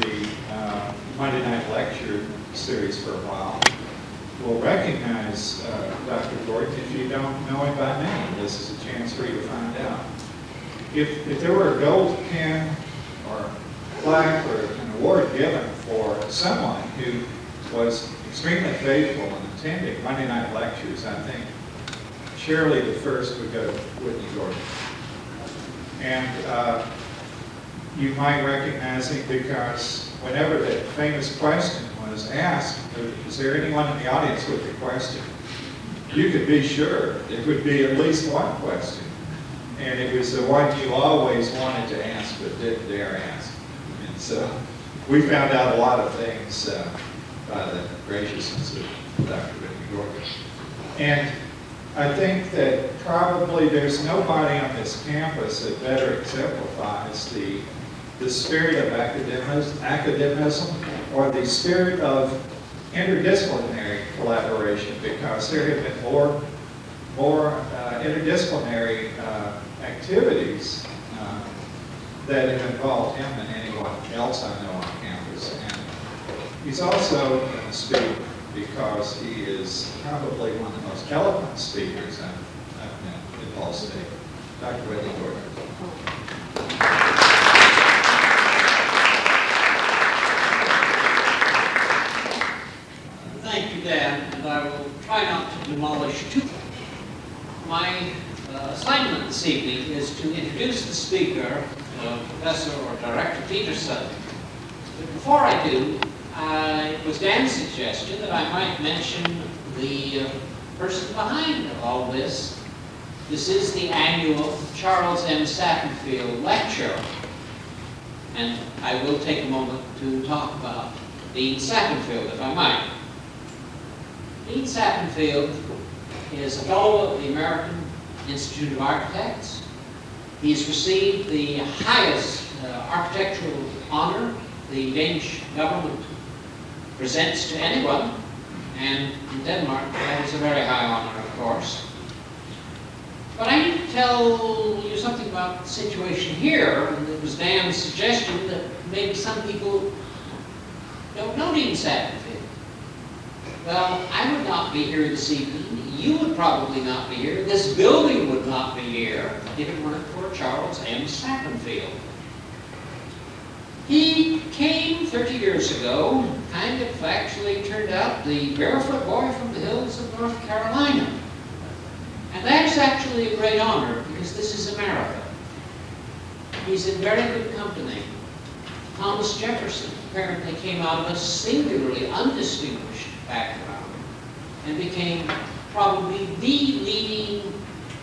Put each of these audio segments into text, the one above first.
the Monday night lecture series for a while will recognize Dr. Gordon if you don't know him by name. This is a chance for you to find out. If there were a gold pin or plaque or an award given for someone who was extremely faithful in attending Monday night lectures, I think surely the first would go to Whitney Gordon. And you might recognize him because whenever the famous question was asked, is there anyone in the audience with a question? You could be sure it would be at least one question. And it was the one you always wanted to ask but didn't dare ask. And so we found out a lot of things by the graciousness of Dr. Whitney Gordon. And I think that probably there's nobody on this campus that better exemplifies the spirit of academicism or the spirit of interdisciplinary collaboration, because there have been more interdisciplinary activities that have involved him than anyone else I know on campus. And he's also going to speak because he is probably one of the most eloquent speakers I've met at Ball State. Dr. Whitney Gordon. Thank you, Dan, and I will try not to demolish too much. My assignment this evening is to introduce the speaker, Professor or Director Peterson. But before I do, it was Dan's suggestion that I might mention the person behind all this. This is the annual Charles M. Satterfield Lecture, and I will take a moment to talk about Dean Satterfield, if I might. Dean Satterfield is a fellow of the American Institute of Architects. He's received the highest architectural honor the Danish government presents to anyone, and in Denmark that is a very high honor, of course. But I need to tell you something about the situation here, and it was Dan's suggestion that maybe some people don't know Dean Satterfield. Well, I would not be here this evening. You would probably not be here. This building would not be here if it weren't for Charles M. Satterfield. He came 30 years ago, kind of actually turned out the barefoot boy from the hills of North Carolina. And that's actually a great honor because this is America. He's in very good company. Thomas Jefferson apparently came out of a singularly undistinguished background and became probably the leading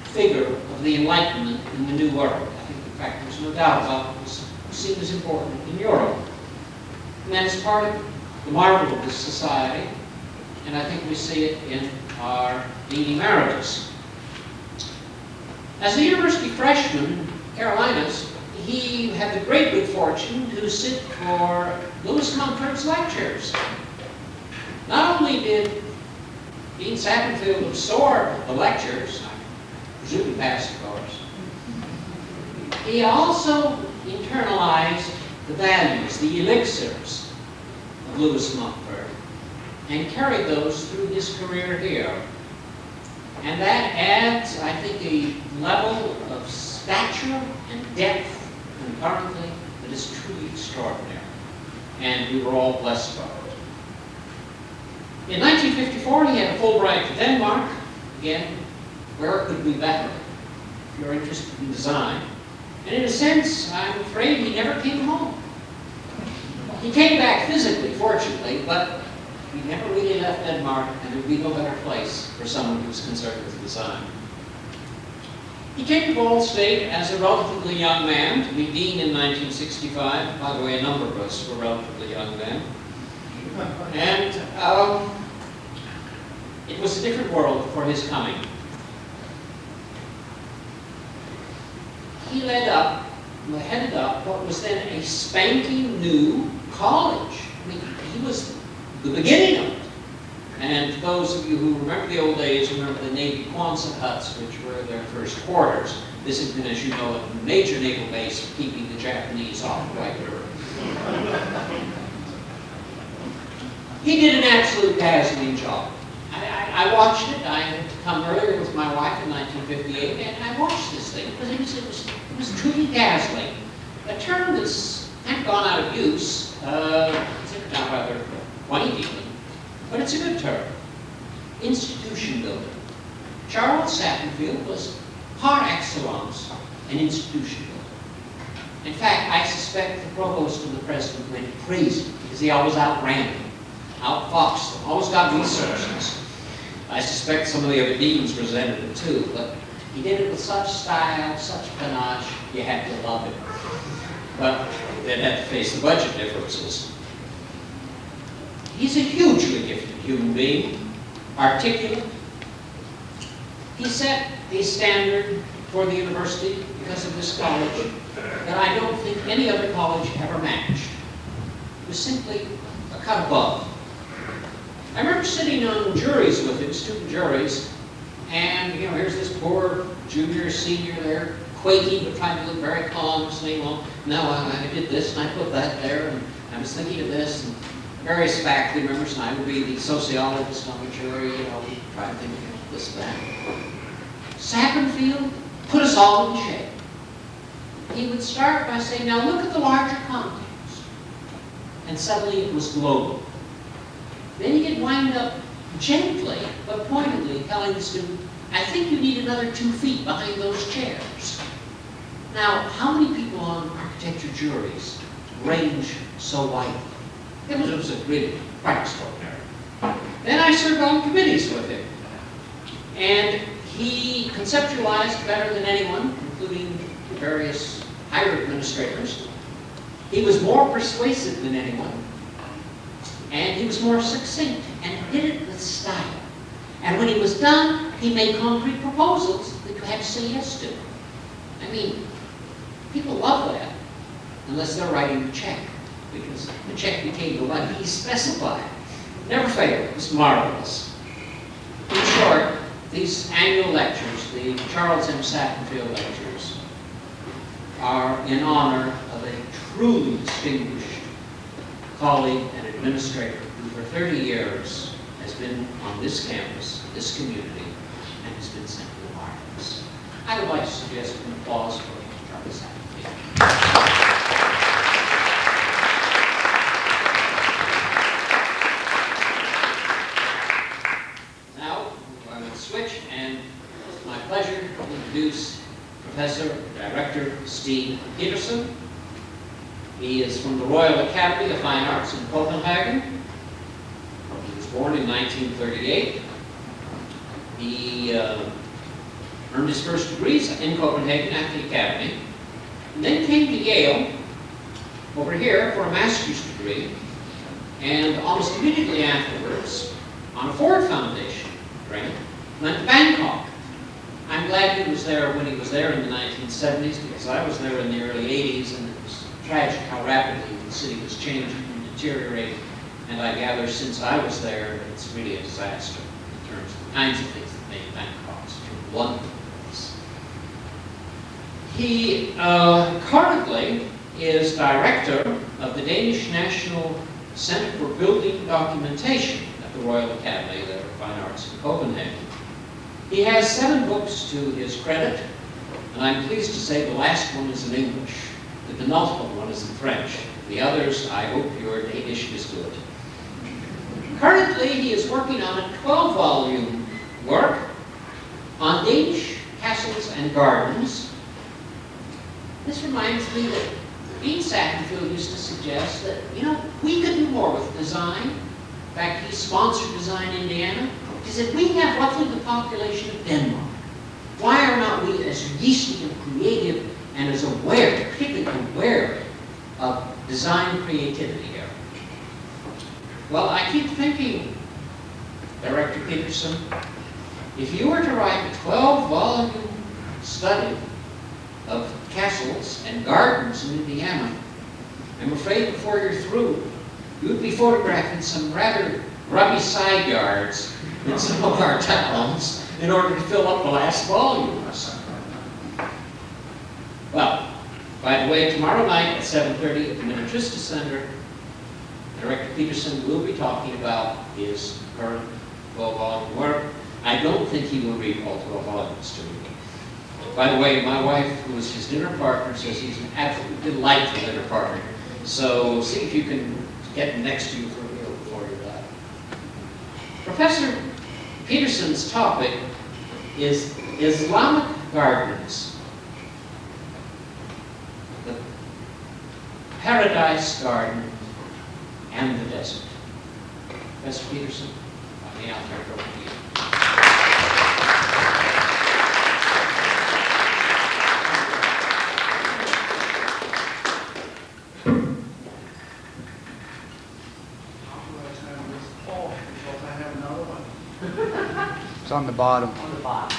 figure of the Enlightenment in the New World. I think, in fact, there's no doubt about it. Was seen as important in Europe. And that is part of the marvel of this society, and I think we see it in our Dean Emeritus. As a university freshman, Carolinas, he had the great good fortune to sit for Louis Kahn's lectures. Not only did Dean Satterfield absorb the lectures, I presume he passed the course, he also internalized the values, the elixirs of Louis Mumford, and carried those through his career here. And that adds, I think, a level of stature and depth concurrently that is truly extraordinary. And we were all blessed by it. In 1954, he had a Fulbright to Denmark. Again, where could we better if you're interested in design? And in a sense, I'm afraid he never came home. He came back physically, fortunately, but he never really left Denmark, and there would be no better place for someone who's concerned with design. He came to Ball State as a relatively young man to be dean in 1965. By the way, a number of us were relatively young then. And it was a different world for his coming. He headed up what was then a spanking new college. I mean, he was the beginning of it. And those of you who remember the old days remember the Navy Quonset huts, which were their first quarters. This had been, as you know, a major naval base for keeping the Japanese off the White River. He did an absolute dazzling job. I watched it. I had come earlier with my wife in 1958, and I watched this thing because it was truly dazzling. A term that's kind of gone out of use, it's now rather quaint even, but it's a good term. Institution building. Charles Satterfield was par excellence an institution builder. In fact, I suspect the provost and the president went crazy because he always outran them, outfoxed them, always got resources. I suspect some of the other deans resented it too, but he did it with such style, such panache, you had to love it. But they'd have to face the budget differences. He's a hugely gifted human being, articulate. He set a standard for the university because of this college that I don't think any other college ever matched. It was simply a cut above. I remember sitting on juries with him, student juries, and here's this poor junior, senior there, quaking but trying to look very calm, saying, well, no, I did this and I put that there, and I was thinking of this, and various faculty members, and I would be the sociologist on the jury, we try to think of this and that. Satterfield put us all in shape. He would start by saying, now look at the larger context. And suddenly it was global. Then he'd wind up gently but pointedly telling the student, I think you need another 2 feet behind those chairs. Now, how many people on architecture juries range so widely? It was a really quite extraordinary. Then I served on committees with him. And he conceptualized better than anyone, including various higher administrators. He was more persuasive than anyone. And he was more succinct, and did it with style. And when he was done, he made concrete proposals that you had to say yes to. I mean, people love that, unless they're writing the check, because the check became the one he specified. Never failed. It was marvelous. In short, these annual lectures, the Charles M. Satterfield lectures, are in honor of a truly distinguished colleague and administrator who for 30 years has been on this campus, this community, and has been simply marvelous. I would like to suggest an applause for Charles Satterfield. Now, I will switch, and it's my pleasure to introduce Professor Director Steen Peterson. He is from the Royal Academy of Fine Arts in Copenhagen. He was born in 1938. He earned his first degrees in Copenhagen at the Academy, and then came to Yale, over here, for a master's degree, and almost immediately afterwards, on a Ford Foundation grant, went to Bangkok. I'm glad he was there when he was there in the 1970s, because I was there in the early 80s, and it was tragic how rapidly the city was changing and deteriorating. And I gather since I was there, it's really a disaster in terms of the kinds of things that made Bangkok such a wonderful place. He currently is director of the Danish National Center for Building Documentation at the Royal Academy of Fine Arts in Copenhagen. He has 7 books to his credit, and I'm pleased to say the last one is in English. The penultimate one is in French. The others, I hope your Danish is good. Currently, he is working on a 12-volume work on Danish castles and gardens. This reminds me that Dean Satterfield used to suggest that, we could do more with design. In fact, he sponsored Design Indiana. He said, we have roughly the population of Denmark. Why are not we as yeasty and creative and as aware, particularly aware of design creativity here? Well, I keep thinking, Director Peterson, if you were to write a 12-volume study of castles and gardens in Indiana, I'm afraid before you're through, you would be photographing some rather grubby side yards in some of our towns in order to fill up the last volumes. Well, by the way, tomorrow night at 7:30 at the Minnetrista Center, Director Peterson will be talking about his current 12-volume work. I don't think he will read all 12 volumes to me. By the way, my wife, who is his dinner partner, says he's an absolute delightful dinner partner. So see if you can get him next to you for a meal before you die. Professor Peterson's topic is Islamic gardens. The paradise garden and the desert. Professor Peterson, I may now turn it over to you. It's on the bottom. On the bottom.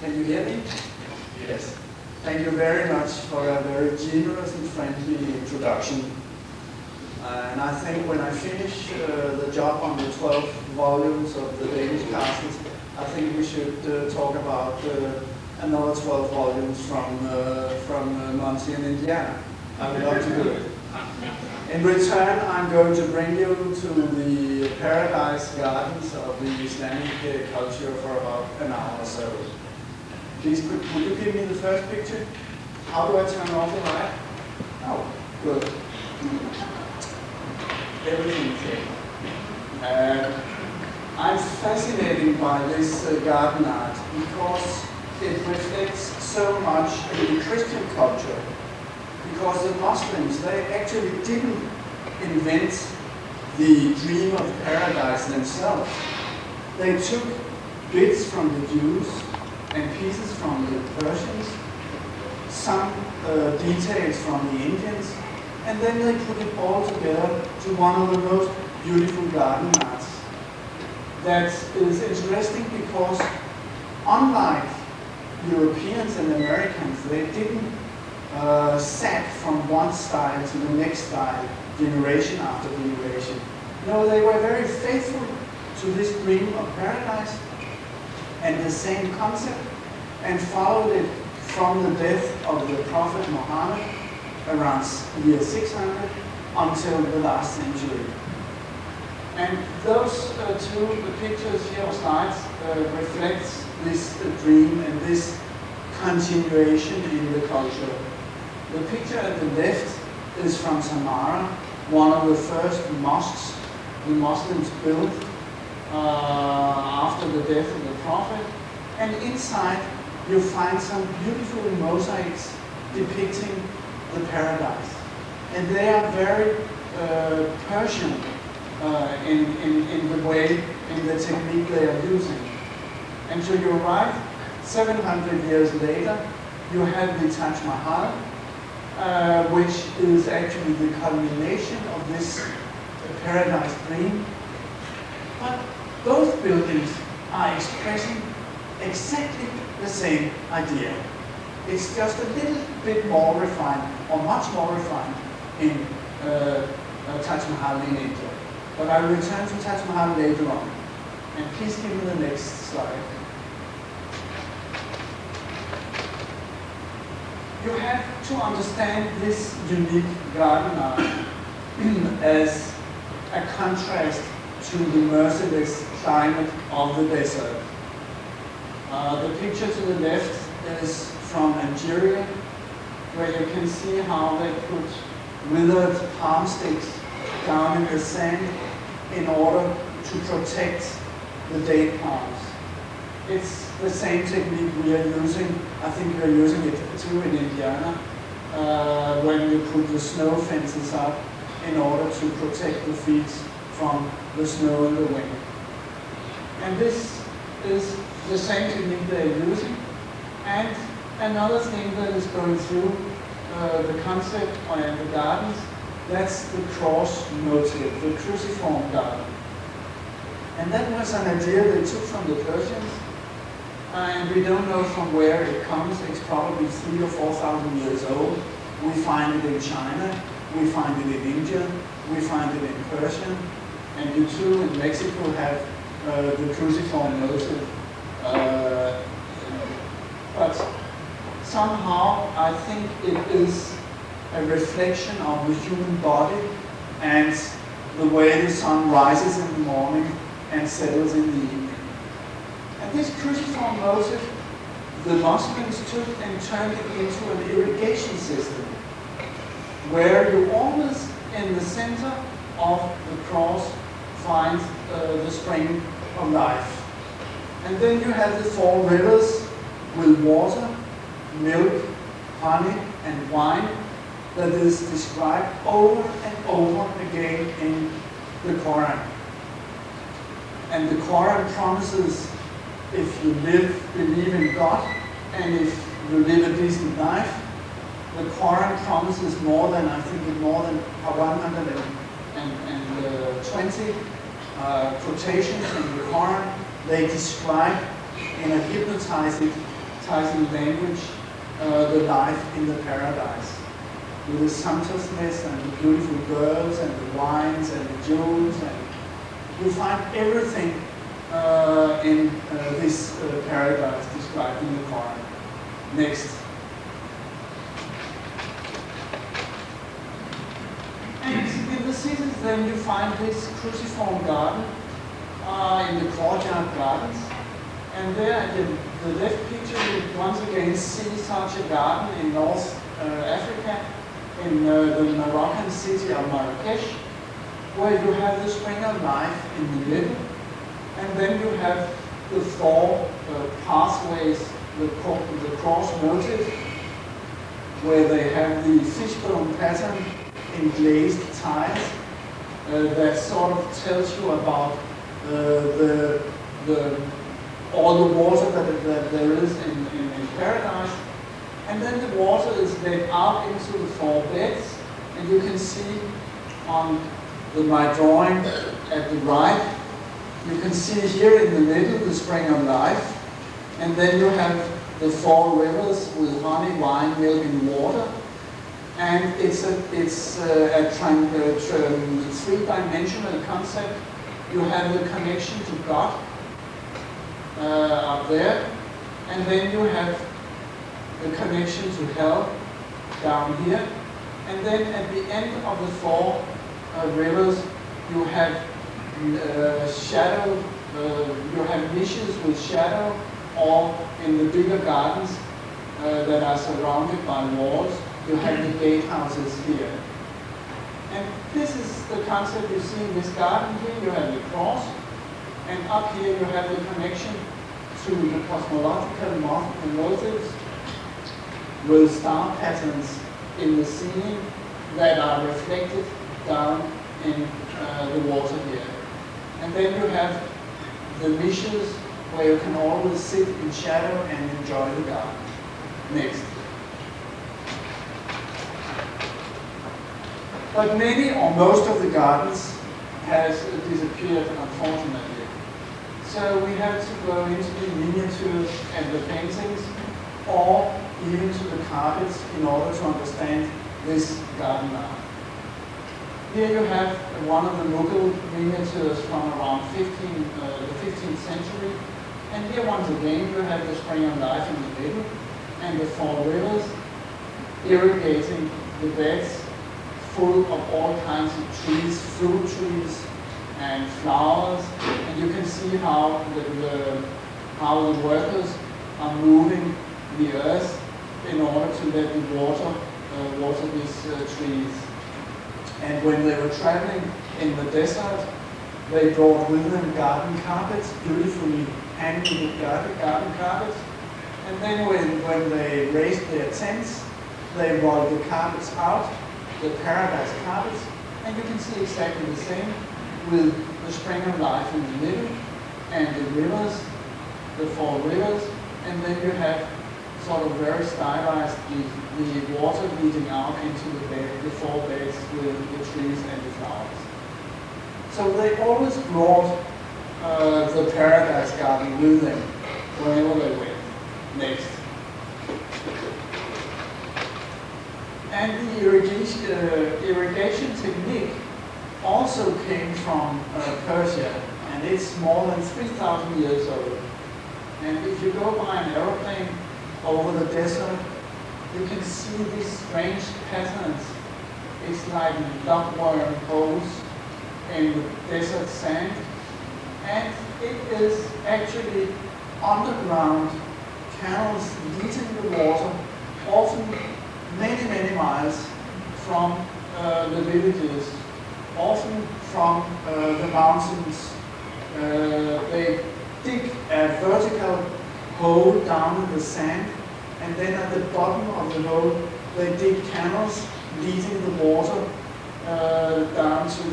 Can you hear me? Yes. Thank you very much for a very generous and friendly introduction. And I think when I finish the job on the 12 volumes of the Danish castles, I think we should talk about another 12 volumes from Monty and Indiana. I would love to do it. In return, I'm going to bring you to the paradise gardens of the Islamic culture for about an hour or so. Please, could you give me the first picture? How do I turn off the light? Oh, good. Everything's here. I'm fascinated by this garden art because it reflects so much in the Christian culture. Because the Muslims, they actually didn't invent the dream of paradise themselves. They took bits from the Jews and pieces from the Persians, some details from the Indians, and then they put it all together to one of the most beautiful garden arts. That is interesting because unlike Europeans and Americans, they didn't sap from one style to the next style, generation after generation. No, they were very faithful to this dream of paradise and the same concept, and followed it from the death of the Prophet Muhammad around year 600 until the last century. And those two pictures here, slides, reflects this dream and this continuation in the culture. The picture at the left is from Samarra, one of the first mosques the Muslims built after the death of the Prophet. And inside you find some beautiful mosaics depicting the paradise. And they are very Persian in the way, in the technique they are using. And to your right, 700 years later, you have the Taj Mahal, which is actually the culmination of this paradise dream. But both buildings are expressing exactly the same idea. It's just a little bit more refined, or much more refined, in Taj Mahal in India. But I will return to Taj Mahal later on. And please give me the next slide. You have to understand this unique garden art as a contrast to the merciless climate of the desert. The picture to the left is from Algeria, where you can see how they put withered palm sticks down in the sand in order to protect the date palms. It's the same technique we are using. I think we are using it too in Indiana, when you put the snow fences up in order to protect the fields from the snow and the wind. And this is the same technique they are using. And another thing that is going through the concept and the gardens, that's the cross motif, the cruciform garden. And that was an idea they took from the Persians, and we don't know from where it comes. It's probably 3,000 or 4,000 years old. We find it in China, we find it in India, we find it in Persia, and you too in Mexico have the cruciform motive. But somehow I think it is a reflection of the human body and the way the sun rises in the morning and settles in the evening. And this cruciform motive, the Muslims took and turned it into an irrigation system, where you always, in the center of the cross, find the spring of life. And then you have the 4 rivers with water, milk, honey, and wine that is described over and over again in the Quran. And the Quran promises, if you believe in God, and if you live a decent life, the Quran promises more than 120 quotations in the Quran. They describe in a hypnotizing language the life in the paradise, with the sumptuousness and the beautiful girls and the wines and the jewels, and you find everything in this paradise described in the Quran. Next. And in the cities then you find this cruciform garden in the courtyard gardens. And there in the left picture you once again see such a garden in North Africa, in the Moroccan city of Marrakesh, where you have the spring of life in the middle, and then you have the 4 pathways, the cross motive, where they have the fishbone pattern in glazed tiles that sort of tells you about all the water that there is in paradise. And then the water is led out into the 4 beds, and you can see on my drawing at the right, you can see here in the middle the spring of life, and then you have the 4 rivers with honey, wine, milk, and water. And it's a 3-dimensional concept. You have the connection to God up there, and then you have the connection to hell down here, and then at the end of the 4 rivers you have shadow, you have niches with shadow, or in the bigger gardens that are surrounded by walls, you have the gatehouses here. And this is the concept you see in this garden here. You have the cross, and up here you have the connection to the cosmological motives with star patterns in the ceiling that are reflected down in the water here. And then you have the niches where you can always sit in shadow and enjoy the garden. Next. But many or most of the gardens has disappeared, unfortunately. So we have to go into the miniatures and the paintings, or even to the carpets, in order to understand this garden art. Here you have one of the Mughal miniatures from around the 15th century. And here once again you have the spring of life in the middle, and the 4 rivers irrigating the beds full of all kinds of trees, fruit trees and flowers. And you can see how the workers are moving the earth in order to let the water these trees. And when they were traveling in the desert, they brought with them garden carpets, beautifully hand-knitted garden carpets. And then when they raised their tents, they rolled the carpets out, the paradise carpets, and you can see exactly the same with the spring of life in the middle, and the rivers, the 4 rivers, and then you have sort of very stylized the water leading out into the 4 beds with the trees and the flowers. So they always brought the paradise garden with them wherever they went. Next. And the irrigation technique also came from Persia, and and it's more than 3,000 years old. And if you go by an aeroplane over the desert, you can see these strange patterns. It's like logworm holes in the desert sand, and it is actually underground canals leading the water, often many, many miles from the villages, often from the mountains. They dig a vertical hole down in the sand, and then at the bottom of the hole they dig canals leading the water down to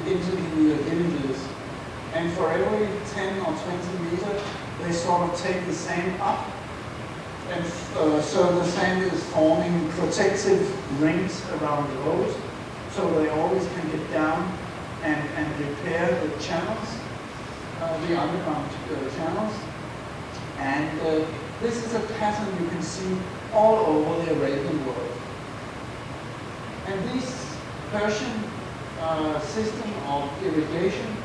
into the villages. And for every 10 or 20 meters they sort of take the sand up, and so the sand is forming protective rings around the holes, so they always can get down and repair the channels, the underground channels. And this is a pattern you can see all over the Arabian world. And this Persian system of irrigation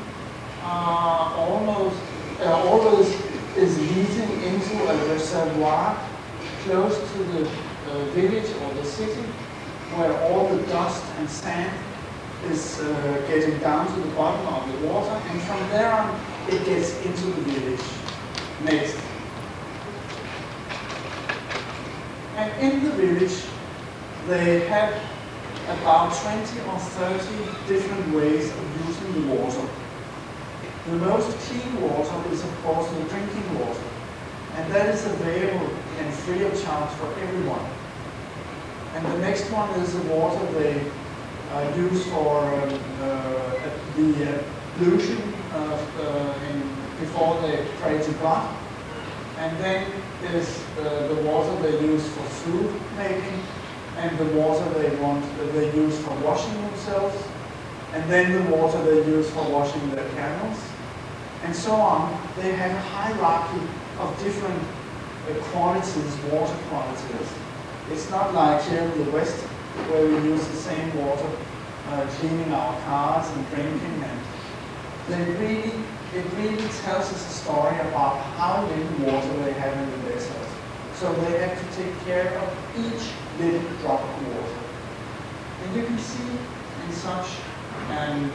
always is leading into a reservoir close to the village or the city, where all the dust and sand is getting down to the bottom of the water, and from there on it gets into the village. Next. And in the village they had about 20 or 30 different ways of using the water. The most clean water is of course the drinking water, and that is available and free of charge for everyone. And the next one is the water they use for the ablution before they pray to God. And then is the water they use for food making, and the water they use for washing themselves, and then the water they use for washing their camels, and so on. They have a hierarchy of different qualities, water qualities. It's not like here in the West, where we use the same water cleaning our cars and drinking, and it really tells us a story about how little water they have in the desert. So they have to take care of each little drop of water. And you can see in such an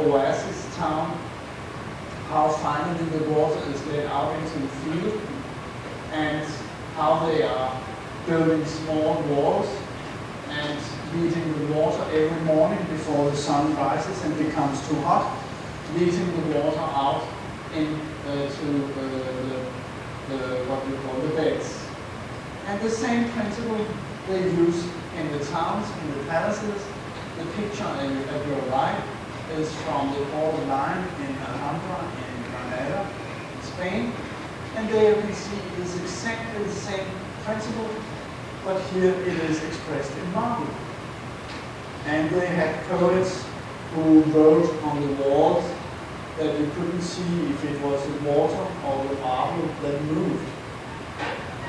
oasis town how finally the water is let out into the field, and how they are building small walls and leading the water every morning before the sun rises and becomes too hot, leading the water out into what we call the beds. And the same principle they use in the towns, in the palaces. The picture at your right is from the Port line in Alhambra in Granada, Spain. And there you can see it is exactly the same principle, but here it is expressed in marble. And they had poets who wrote on the walls that you couldn't see if it was the water or the marble that moved.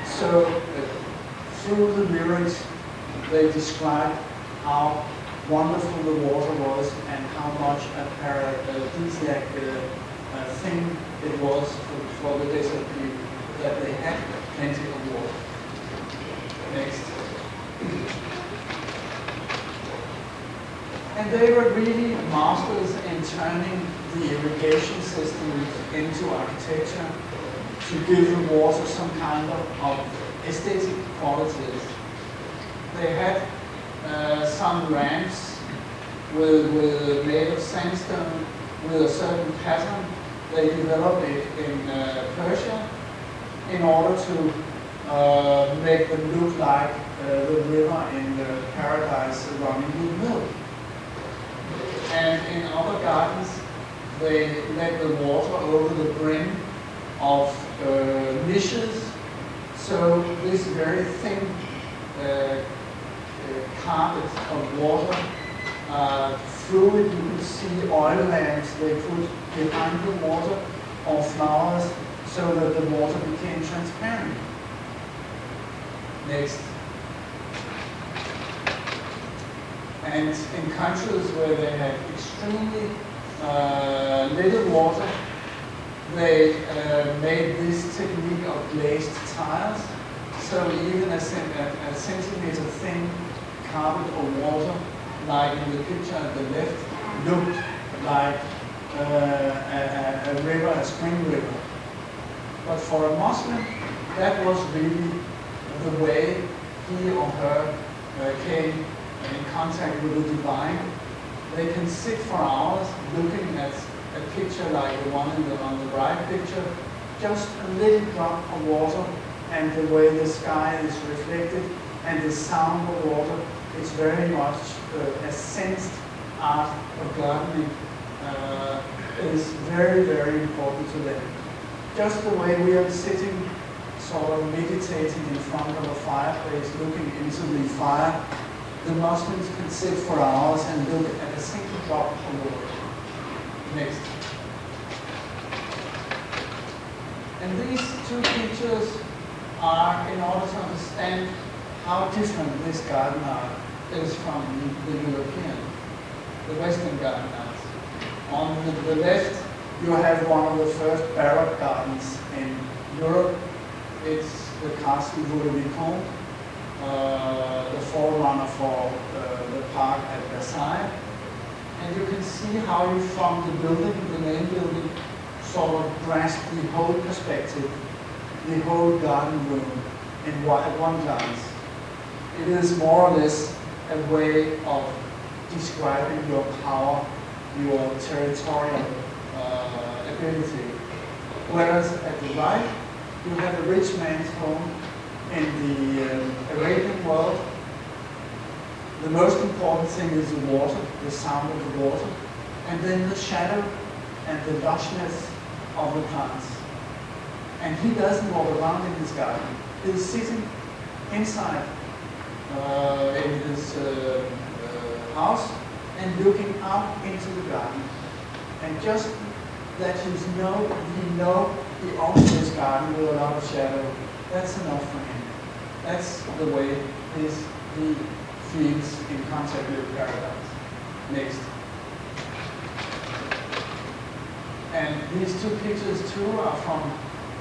So through the lyrics they describe how wonderful the water was and how much a paradisiac thing it was for the desert people, that they had plenty of water. Next. And they were really masters in turning the irrigation system into architecture to give the water some kind of aesthetic qualities. They had some ramps made of sandstone with a certain pattern. They developed it in Persia in order to make them look like the river in the paradise running with milk. And in other gardens, they let the water over the brim of niches. So this very thin carpet of water, through it you could see oil lamps they put behind the water, or flowers, so that the water became transparent. Next. And in countries where they had extremely little water, they made this technique of glazed tiles. So even a centimeter thin carpet of water, like in the picture at the left, looked like a river, a spring river. But for a Muslim, that was really the way he or her came in contact with the divine. They can sit for hours looking at a picture like the one on the right picture, just a little drop of water, and the way the sky is reflected, and the sound of water is very much a sensed art of gardening. Is very, very important to them. Just the way we are sitting, sort of meditating in front of a fireplace, looking into the fire, the Muslims can sit for hours and look at a single drop of water. Next. And these two pictures are in order to understand how different this garden art is from the European, the Western garden art. On the left, you have one of the first Baroque gardens in Europe. It's the castle Woollen, the forerunner for the park at Versailles. And you can see how you, from the building, the main building, sort of grasp the whole perspective, the whole garden room at one glance. It is more or less a way of describing your power, your territorial ability. Whereas at the right, you have a rich man's home in the Arabian world. The most important thing is the water, the sound of the water, and then the shadow and the lushness of the plants. And he doesn't walk around in his garden. He's sitting inside in his house and looking out into the garden. And just that he owns his garden with a lot of shadow, that's enough for him. That's the way he feels in contact with paradise. Next. And these two pictures too are from,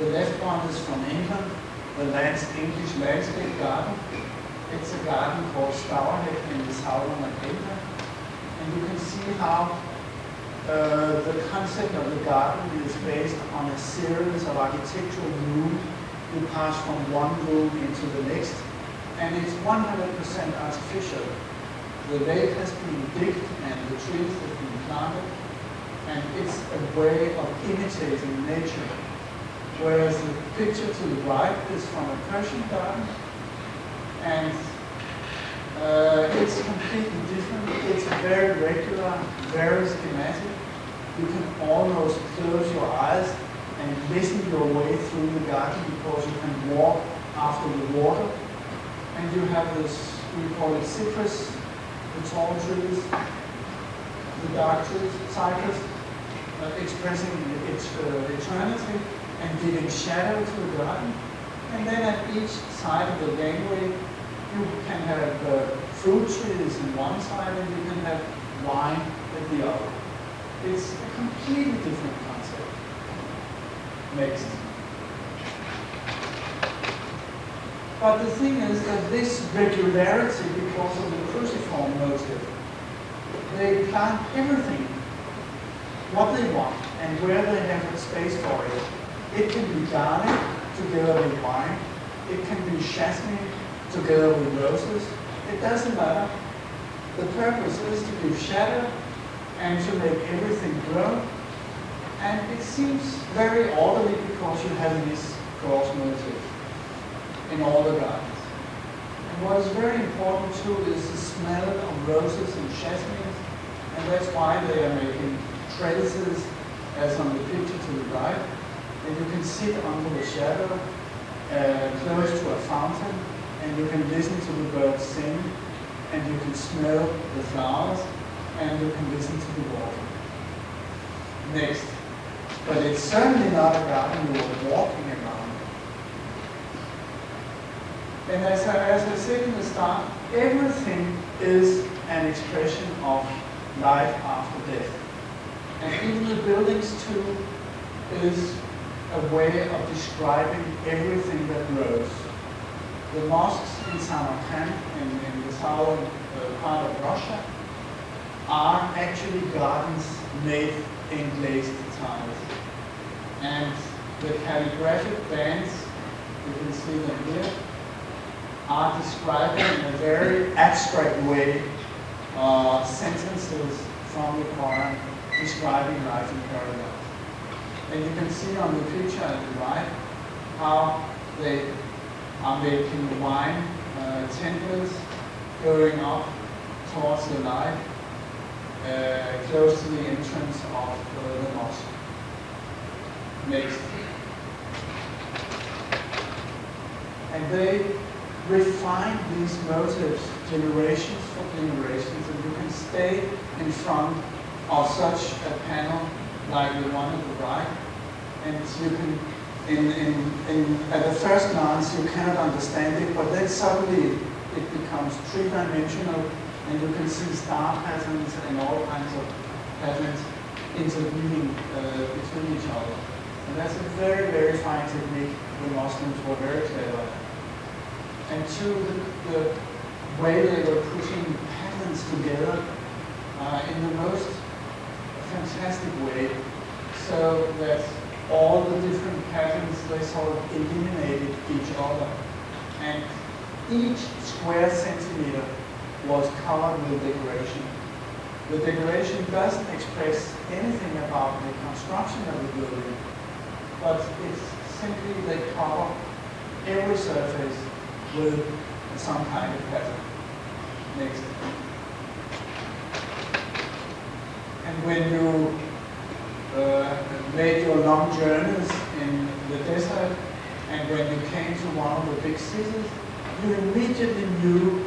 the left one is from England, the English landscape garden. It's a garden called Stourhead in the southern of England. And you can see how the concept of the garden is based on a series of architectural rooms. You pass from one room into the next, and it's 100% artificial. The lake has been digged and the trees have been planted, and it's a way of imitating nature. Whereas the picture to the right is from a Persian garden, and it's completely different. It's very regular, very schematic. You can almost close your eyes and listen your way through the garden because you can walk after the water. And you have this, we call it cypress, the tall trees, the dark trees, cypress, expressing its eternity and giving shadow to the garden. And then at each side of the gangway, you can have fruit trees on one side and you can have wine at the other. It's a completely different concept. Next. But the thing is that this regularity, because of the cruciform motive, they plant everything, what they want, and where they have the space for it. It can be garlic together with wine. It can be jasmine together with roses. It doesn't matter. The purpose is to give shadow and to make everything grow. And it seems very orderly because you have this cross motive in all the gardens. And what is very important too is the smell of roses and jasmine, and that's why they are making trellises, as on the picture to the right. And you can sit under the shadow, close to a fountain, and you can listen to the birds sing, and you can smell the flowers, and you can listen to the water. Next. But it's certainly not a garden you are walking around. And as I said in the start, everything is an expression of life after death. And even the buildings too, is a way of describing everything that grows. The mosques in Samarkand, in the southern part of Russia, are actually gardens made in glazed tiles. And the calligraphic bands, you can see them here, are describing in a very abstract way sentences from the Quran describing life in paradise. And you can see on the picture at the right how they are making wine templars going up towards the light, close to the entrance of the mosque. Next. And they refine these motives generations for generations, and you can stay in front of such a panel like the one at the right, and you can, at the first glance, you cannot understand it, but then suddenly it becomes three-dimensional, and you can see star patterns and all kinds of patterns interweaving between each other. And that's a very, very fine technique. The Muslims were very clever at. And two, the way they were putting patterns together in the most fantastic way, so that all the different patterns, they sort of eliminated each other. And each square centimeter was covered with decoration. The decoration doesn't express anything about the construction of the building, but it's simply they cover every surface with some kind of pattern. Next. And when you made your long journeys in the desert, and when you came to one of the big cities, you immediately knew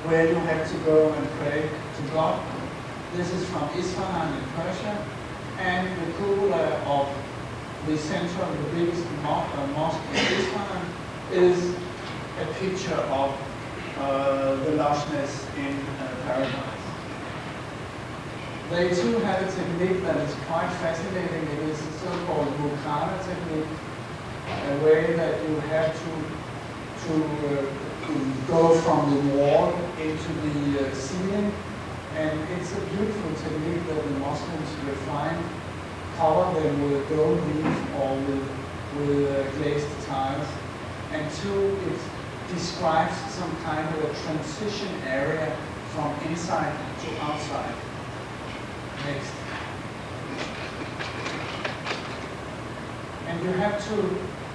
where you had to go and pray to God. This is from Isfahan in Persia, and the cupola of the center of the biggest mosque in Isfahan is a picture of the lushness in paradise. They too have a technique that is quite fascinating. It is the so-called Mukhana technique, a way that you have to go from the wall into the ceiling. And it's a beautiful technique that the Muslims refine, cover them with gold leaf or with glazed tiles. And two, it describes some kind of a transition area from inside to outside. Next. And you have to,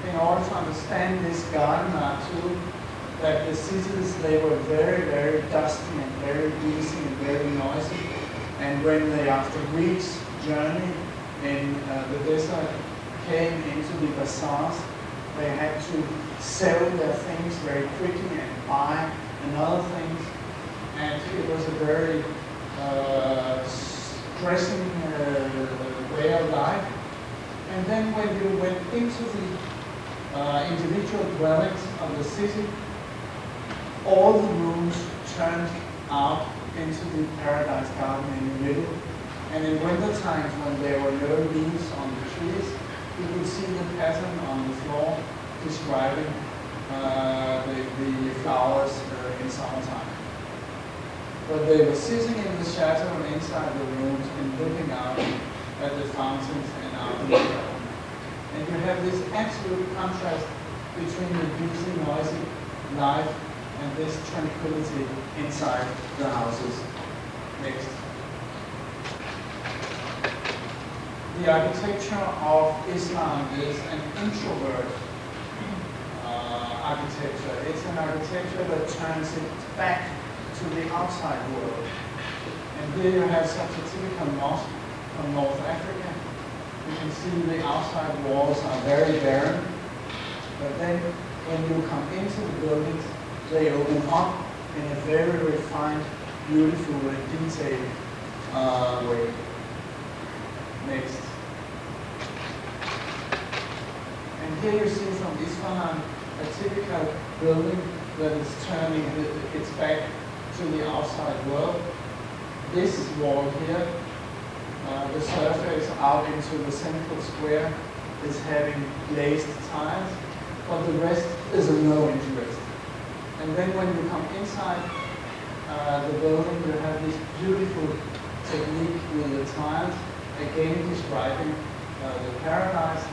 in order to understand this garden art too, that the cities, they were very, very dusty and very busy and very noisy. And when they, after weeks' journey in the desert, came into the bazaars, they had to sell their things very quickly and buy another things. And it was a very stressing way of life. And then when you went into the individual dwellings of the city, all the rooms turned out into the paradise garden in the middle. And in winter times, when there were no leaves on the trees, you could see the pattern on the floor describing the flowers in summertime. But they were sitting in the shadow inside the rooms and looking out at the fountains and out in the garden. And you have this absolute contrast between the busy, noisy life and this tranquility inside the houses. Next. The architecture of Islam is an introvert architecture. It's an architecture that turns it back to the outside world. And here you have such a typical mosque from North Africa. You can see the outside walls are very barren, but then when you come into the buildings, they open up in a very refined, beautiful, and detailed way. Next. And here you see from Isfahan a typical building that is turning its back to the outside world. This wall here, the surface out into the central square, is having glazed tiles, but the rest is of no interest. And then when you come inside the building, you have this beautiful technique with the tiles, again describing the paradise.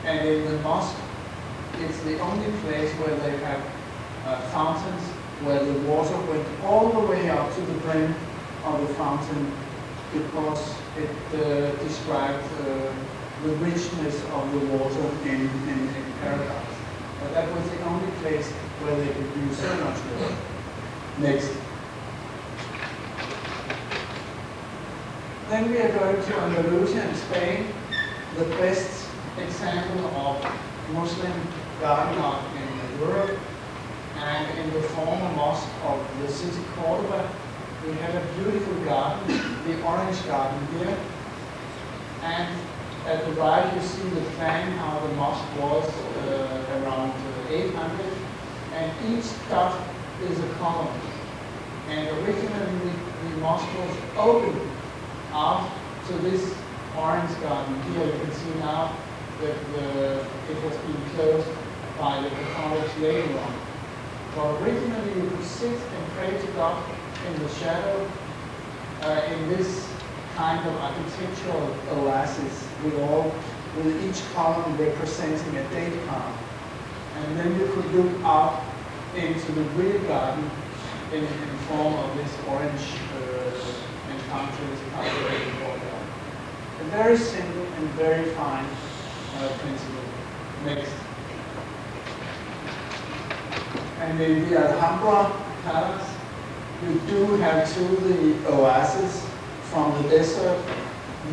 And in the mosque, it's the only place where they have fountains, where the water went all the way up to the brim of the fountain, because it described the richness of the water in paradise. But that was the only place where they could use so much water. Next. Then we are going to Andalusia in Spain, the best example of Muslim garden art in Europe. And in the former mosque of the city Cordoba, we have a beautiful garden, the orange garden here. And at the right you see the plan how the mosque was around 800. And each dot is a column. And originally the mosque was open out to this orange garden. Here you can see now that it has been closed by the Catholics later on. But originally you could sit and pray to God in the shadow in this kind of architectural oasis with each column representing a date palm. And then you could look out into the real garden in the form of this orange encounters courtyard. A very simple and very fine principle. Next. And in the Alhambra Palace, you do have the oasis from the desert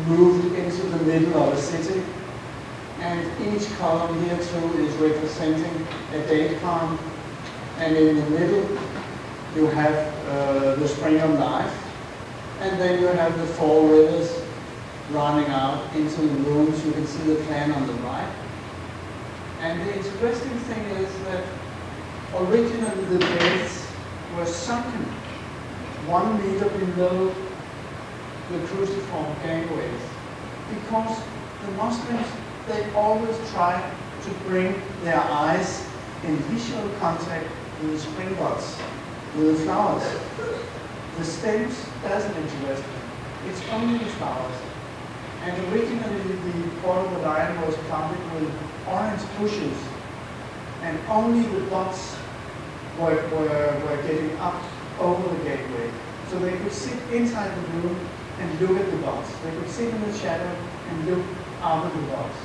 moved into the middle of a city. And each column here too is representing a date palm. And in the middle, you have the spring of life. And then you have the four rivers running out into the rooms. You can see the plan on the right. And the interesting thing is that originally the gates were sunken 1 meter below the cruciform gangways, because the Muslims, they always try to bring their eyes in visual contact with the spring buds, with the flowers. The stems doesn't interest them. It's only the flowers. And originally the Cordoba line was planted with orange bushes, and only the buds were getting up over the gateway. So they could sit inside the room and look at the buds. They could sit in the shadow and look out at the buds.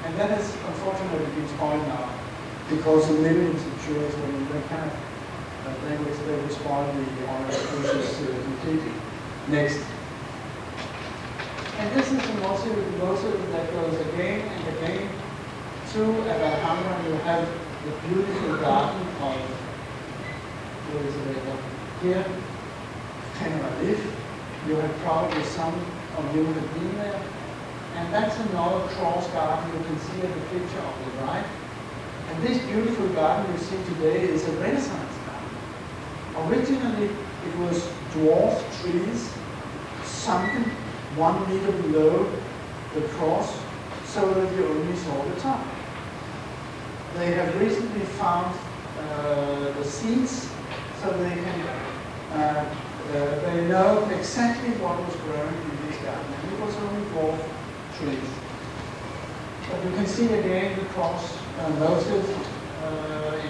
And that has unfortunately been spoiled now, because the living structures, when they kind of they will spoil the orange bushes completely. Next. And this is a motive that goes again and again to at Alhambra. You have the beautiful garden of, where is it over here? Tenerife. You have probably some of you have been there. And that's another cross garden you can see in the picture on the right. And this beautiful garden you see today is a Renaissance garden. Originally it was dwarf trees sunken 1 meter below the cross so that you only saw the top. They have recently found the seeds so they can they know exactly what was growing in this garden, and it was only dwarf trees. But you can see again the cross motive